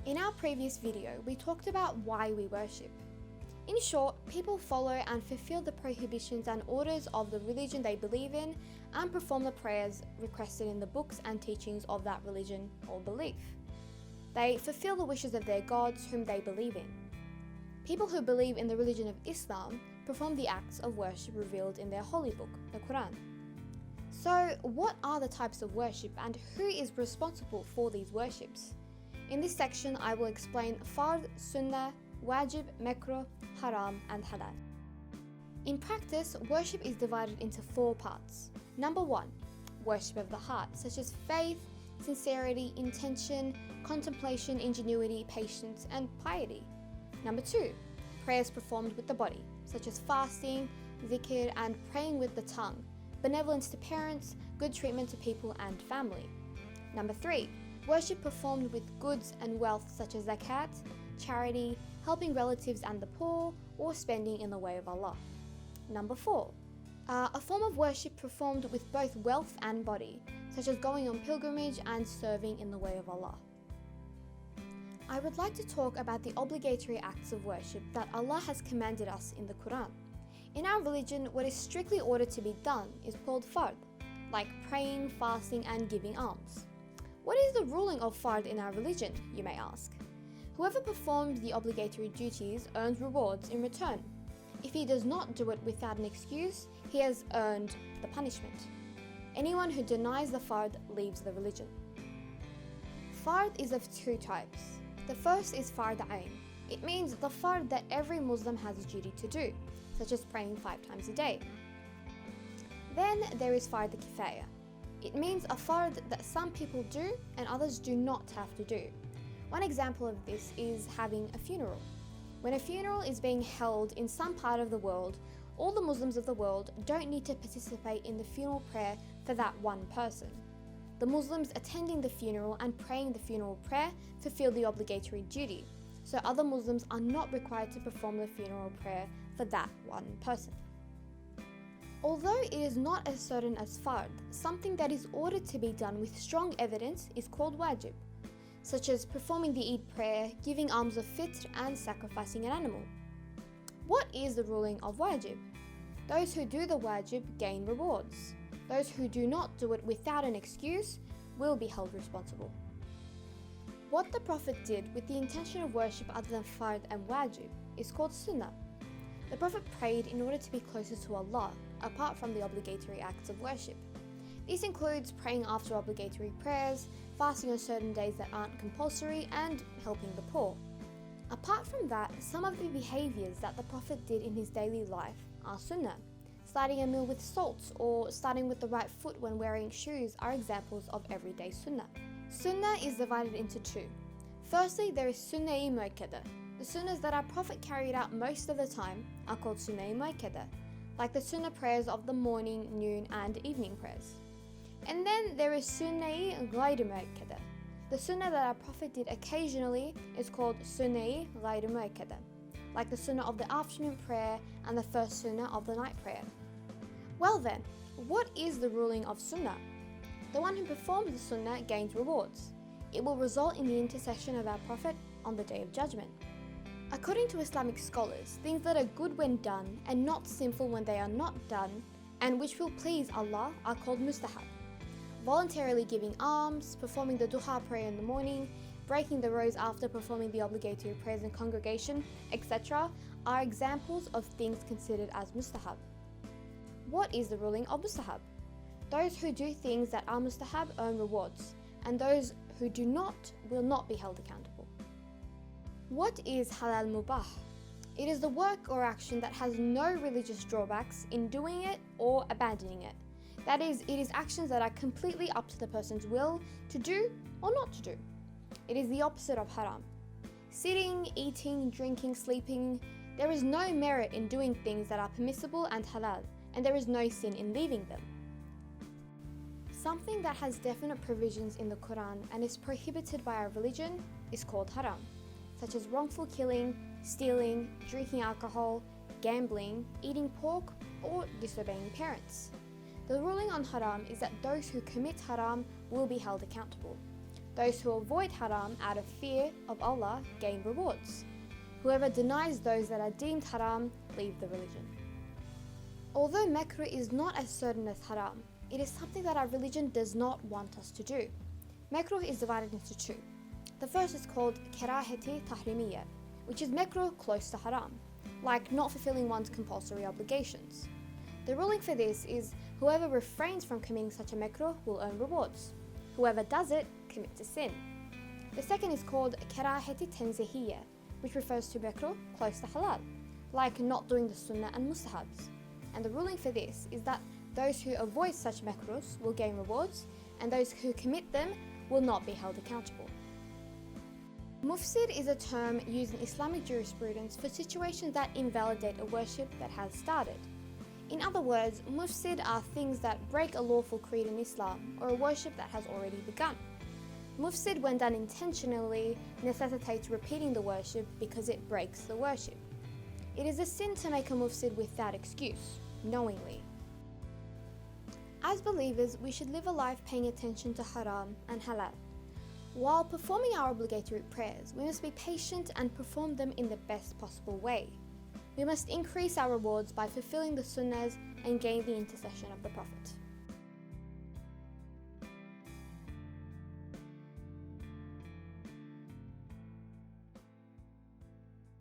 In our previous video, we talked about why we worship. In short, people follow and fulfill the prohibitions and orders of the religion they believe in and perform the prayers requested in the books and teachings of that religion or belief. They fulfill the wishes of their gods whom they believe in. People who believe in the religion of Islam perform the acts of worship revealed in their holy book, the Quran. So, what are the types of worship and who is responsible for these worships? In this section, I will explain Fard, Sunnah, Wajib, Makruh, Haram, and Halal. In practice, worship is divided into 4 parts. Number 1, worship of the heart, such as faith, sincerity, intention, contemplation, ingenuity, patience, and piety. Number 2, prayers performed with the body, such as fasting, dhikr, and praying with the tongue, benevolence to parents, good treatment to people and family. Number 3, worship performed with goods and wealth such as zakat, charity, helping relatives and the poor, or spending in the way of Allah. Number 4, a form of worship performed with both wealth and body, such as going on pilgrimage and serving in the way of Allah. I would like to talk about the obligatory acts of worship that Allah has commanded us in the Quran. In our religion, what is strictly ordered to be done is called fard, like praying, fasting, and giving alms. What is the ruling of fard in our religion, you may ask? Whoever performs the obligatory duties earns rewards in return. If he does not do it without an excuse, he has earned the punishment. Anyone who denies the fard leaves the religion. Fard is of 2 types. The first is fard ayn. It means the fard that every Muslim has a duty to do, such as praying 5 times a day. Then there is fard kifaya. It means a fard that some people do and others do not have to do. One example of this is having a funeral. When a funeral is being held in some part of the world, all the Muslims of the world don't need to participate in the funeral prayer for that one person. The Muslims attending the funeral and praying the funeral prayer fulfill the obligatory duty, so other Muslims are not required to perform the funeral prayer for that one person. Although it is not as certain as fard, something that is ordered to be done with strong evidence is called wajib, such as performing the Eid prayer, giving alms of fitr, and sacrificing an animal. What is the ruling of wajib? Those who do the wajib gain rewards. Those who do not do it without an excuse will be held responsible. What the Prophet did with the intention of worship other than fard and wajib is called sunnah. The Prophet prayed in order to be closer to Allah, apart from the obligatory acts of worship. This includes praying after obligatory prayers, fasting on certain days that aren't compulsory, and helping the poor. Apart from that, some of the behaviours that the Prophet did in his daily life are sunnah. Starting a meal with salt or starting with the right foot when wearing shoes are examples of everyday sunnah. Sunnah is divided into 2. Firstly, there is sunnah-i mu'akkada. The sunnahs that our Prophet carried out most of the time are called sunnah-i mu'akkada, like the sunnah prayers of the morning, noon, and evening prayers. And then there is sunnah-i ghayr mu'akkada. The sunnah that our Prophet did occasionally is called sunnah-i ghayr mu'akkada, like the sunnah of the afternoon prayer and the first sunnah of the night prayer. Well then, what is the ruling of sunnah? The one who performs the sunnah gains rewards. It will result in the intercession of our Prophet on the Day of Judgment. According to Islamic scholars, things that are good when done and not sinful when they are not done, and which will please Allah, are called mustahab. Voluntarily giving alms, performing the duha prayer in the morning, breaking the rows after performing the obligatory prayers in congregation, etc., are examples of things considered as mustahab. What is the ruling of mustahab? Those who do things that are mustahab earn rewards, and those who do not will not be held accountable. What is halal mubah? It is the work or action that has no religious drawbacks in doing it or abandoning it. That is, it is actions that are completely up to the person's will to do or not to do. It is the opposite of haram. Sitting, eating, drinking, sleeping, there is no merit in doing things that are permissible and halal, and there is no sin in leaving them. Something that has definite provisions in the Quran and is prohibited by our religion is called haram, such as wrongful killing, stealing, drinking alcohol, gambling, eating pork, or disobeying parents. The ruling on haram is that those who commit haram will be held accountable. Those who avoid haram out of fear of Allah gain rewards. Whoever denies those that are deemed haram leave the religion. Although makruh is not as certain as haram, it is something that our religion does not want us to do. Makruh is divided into two. The first is called karahati tahrimiyya, which is makruh close to haram, like not fulfilling one's compulsory obligations. The ruling for this is whoever refrains from committing such a makruh will earn rewards. Whoever does it commits a sin. The second is called karahati tanzihiyya, which refers to makruh close to halal, like not doing the sunnah and mustahabs. And the ruling for this is that those who avoid such makruhs will gain rewards, and those who commit them will not be held accountable. Mufsid is a term used in Islamic jurisprudence for situations that invalidate a worship that has started. In other words, mufsid are things that break a lawful creed in Islam or a worship that has already begun. Mufsid, when done intentionally, necessitates repeating the worship because it breaks the worship. It is a sin to make a mufsid without excuse, knowingly. As believers, we should live a life paying attention to haram and halal. While performing our obligatory prayers, we must be patient and perform them in the best possible way. We must increase our rewards by fulfilling the sunnahs and gain the intercession of the Prophet.